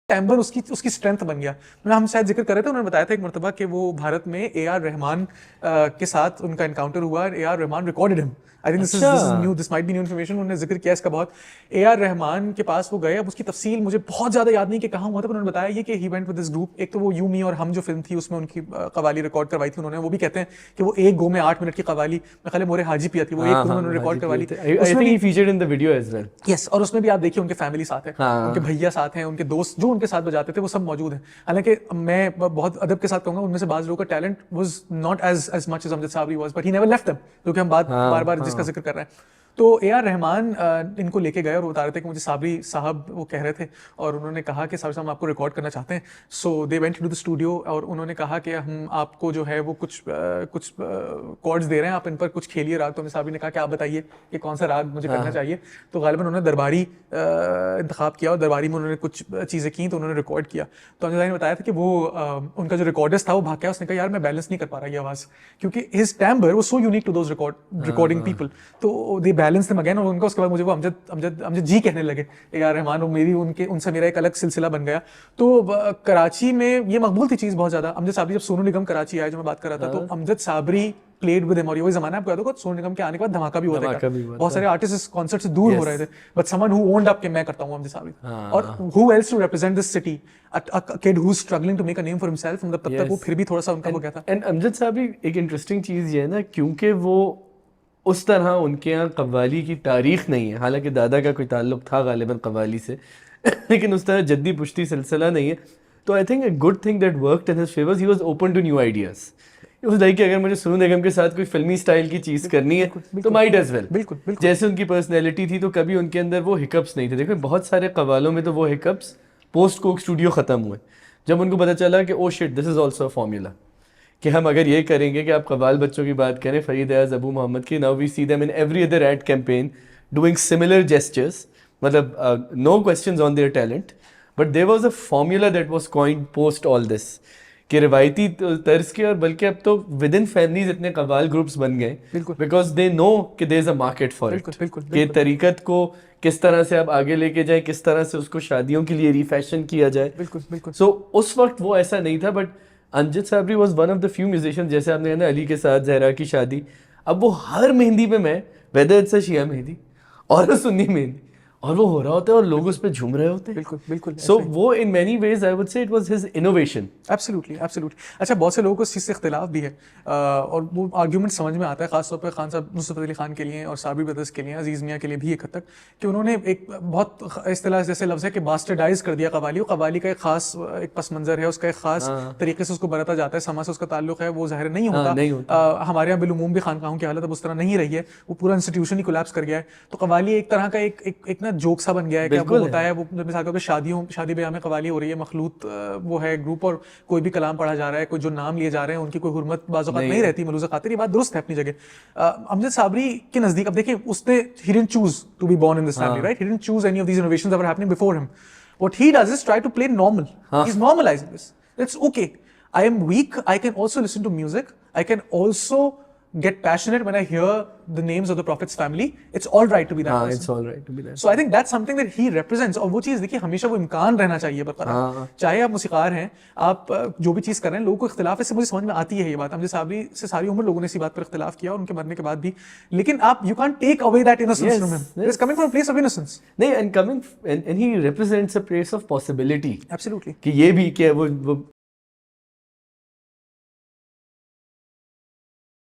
टेम्बर उसकी उसकी स्ट्रेंथ बन गया। मतलब हम शायद जिक्र कर रहे थे, उन्होंने बताया था एक मरतबा कि वो भारत में ए.आर. रहमान के साथ उनका एनकाउंटर हुआ, AR. Rahman recorded him. I think this is new, this might be new information, उन्होंने जिक्र किया इसका बहुत। ए.आर. रहमान के पास वो गए, अब उसकी तफसील मुझे बहुत ज्यादा याद नहीं कि कहाँ हुआ था, पर उन्होंने बताया ये कि he went with this group. एक तो वो यू मी और हम जो फिल्म थी उसमें उनकी कवाली रिकॉर्ड करवाई थी उन्होंने, वो भी कहते हैं कि वो एक गो में 8 मिनट की कवाली, मैं ख्याल मोरे हाजी पिया थी, वो एक गो में उन्होंने रिकॉर्ड करवा ली। उसमें भी featured in the video as well. Yes, और उसमें भी आप देखिए उनके फैमिली साथ है, उनके भैया साथ हैं, उनके दोस्त जो उनके साथ बजाते थे वो सब मौजूद हैं। हालांकि मैं बहुत अदब के साथ कहूंगा उनमें से बाज लोगों का talent was not as much as Amjad Sabri was, but he never left them, क्योंकि हम बार बार जिसका जिक्र कर रहे हैं। तो ए.आर. रहमान इनको लेके गए और बता रहे थे कि मुझे साबरी साहब वो कह रहे थे और उन्होंने कहा कि साबरी साहब हम आपको रिकॉर्ड करना चाहते हैं। So they went to the studio और उन्होंने कहा कि हम आपको जो है वो कुछ कॉर्ड्स दे रहे हैं, आप इन पर कुछ खेलिए राग। तो साबरी ने कहा कि आप बताइए कि कौन सा राग मुझे करना चाहिए। तो गालिबन उन्होंने दरबारी इंतखाब किया और दरबारी में उन्होंने कुछ चीज़ें की तो उन्होंने रिकॉर्ड किया। तो अमजद ने बताया था कि वो उनका जो रिकॉर्डिस्ट था वो भाग गया, उसने कहा यार मैं बैलेंस नहीं कर पा रहा ये आवाज़, क्योंकि his timbre was so unique to those recording people. तो दे बैलेंस देम अगेन, और उनका उसके बाद मुझे वो अमजद जी कहने लगे ए.आर. रहमान, और मेरी उनसे मेरा एक अलग सिलसिला बन गया। तो कराची में ये मकबूल थी चीज़ बहुत ज़्यादा। अमजद साबरी जब सोनू निगम कराची आए जो मैं बात कर रहा था, तो Amjad Sabri played with him, और वही जमाना आपको याद होगा सोनू निगम के आने के बाद धमाका भी हुआ था, बहुत सारे आर्टिस्ट इस कॉन्सर्ट से दूर हो रहे थे, but someone who owned up कि मैं करता हूं अमजद साबरी, और who else to represent this city, a kid who is struggling to make a name for himself. मतलब तब तक वो फिर भी थोड़ा सा उनका हो गया था। एंड अमजद साबरी एक इंटरेस्टिंग चीज़ ये है ना, क्योंकि वो उस तरह उनके यहाँ कव्वाली की तारीख नहीं है, हालांकि दादा का कोई ताल्लुक था गालिबन कव्वाली से लेकिन उस तरह जद्दी पुश्ती सिलसिला नहीं है। तो I think a good thing that worked in his favour, he was open to new ideas. It was like कि अगर मुझे सोनू निगम के साथ कोई फिल्मी स्टाइल की चीज़ करनी है तो माइट एज वेल। बिल्कुल जैसे उनकी पर्सनैलिटी थी तो कभी उनके अंदर वो हिकअप्स नहीं थे। देखो बहुत सारे कव्वालों में तो वो हिकअप्स पोस्ट कोक स्टूडियो ख़त्म हुए, जब उनको पता चला कि oh shit this is also a formula, कि हम अगर ये करेंगे कि आप कव्वाल बच्चों की बात करें, फरीद अयाज, अबू मोहम्मद की, now we see them in every other ad campaign doing similar gestures, मतलब no questions on their talent, but there was a formula that was coined post all this, कि रिवायती तर्ज के, और बल्कि अब तो विद इन फैमिलीज इतने कव्वाल ग्रुप्स बन गए, बिकॉज दे नो कि there is a market for it, कि तरीकत को किस तरह से आप आगे लेके जाए, किस तरह से उसको शादियों के लिए रिफैशन किया जाए। सो उस वक्त वो ऐसा नहीं था, but Amjad Sabri was one of the few musician, जैसे आपने कहना अली के साथ जहरा की शादी, अब वो हर मेहंदी पे मैं, वेदर इट्स अ शिया मेहंदी और सुन्नी मेहंदी, और वो हो रहा होता है और लोग उस पर झूम रहे होते हैं। बिल्कुल सो वो in many ways I would say it was his innovation. Absolutely. अच्छा, बहुत से लोगों को इस चीज़ से इख्तिलाफ भी है और वो आर्ग्यूमेंट समझ में आता है, खासतौर पर खान साहब नुसरत अली खान के लिए और साबरी ब्रदर्स के लिए, अजीज़ मियाँ के लिए भी एक हद तक, कि उन्होंने एक बहुत इस्तिलाह जैसे लफ्ज़ है कि बास्टर्डाइज कर दिया कवाली। कवाली का एक खास एक पस मंज़र है, उसका एक खास तरीके से उसको बरता जाता है, समा से उसका ताल्लुक है, वो ज़ाहिर नहीं होता। हमारे यहाँ बिलुमूम भी खानकाहों की हालत अब उस तरह नहीं रही है, वो पूरा इंस्टीट्यूशन ही कोलैप्स कर गया है। तो कवाली एक तरह का एक ना जोक सा बन गया है, क्या वो होता है, वो मिसाल के शादी ब्याह में कवाली हो रही है, मखलूत वो है ग्रुप, और कोई भी कलाम पढ़ा जा रहा है, कोई जो नाम लिए जा रहे हैं उनकी कोई हुर्मत बाज़-औक़ात नहीं रहती, मलूज़ा खातिर। ये बात दुरुस्त है अपनी जगह। अमजद साबरी के नज़दीक अब देखिए, उसने he didn't choose to be born in this family, right? He didn't choose any of these innovations that were happening before him. What he does is try to play normal. He's normalizing this. It's okay. I am weak. I can also listen to music. I can also get passionate when I hear the names of the Prophet's family. It's all right to be that person. It's all right to be that. So I think that's something that he represents. और वो चीज़ देखिए हमेशा वो इम्कान रहना चाहिए बरकरार। चाहे आप मुसीकार हैं, आप जो भी चीज़ कर रहे हैं, लोगों को इख्तिलाफ है, मुझे समझ में आती है ये बात। अमजद साबरी से सारी उम्र लोगों ने इसी बात पर इख्तिलाफ किया और उनके मरने के बाद भी, लेकिन आप you can't take away that innocence from him. It's coming from a place of innocence. नहीं, and he represents a place of possibility. Absolutely. कि ये भी कि वो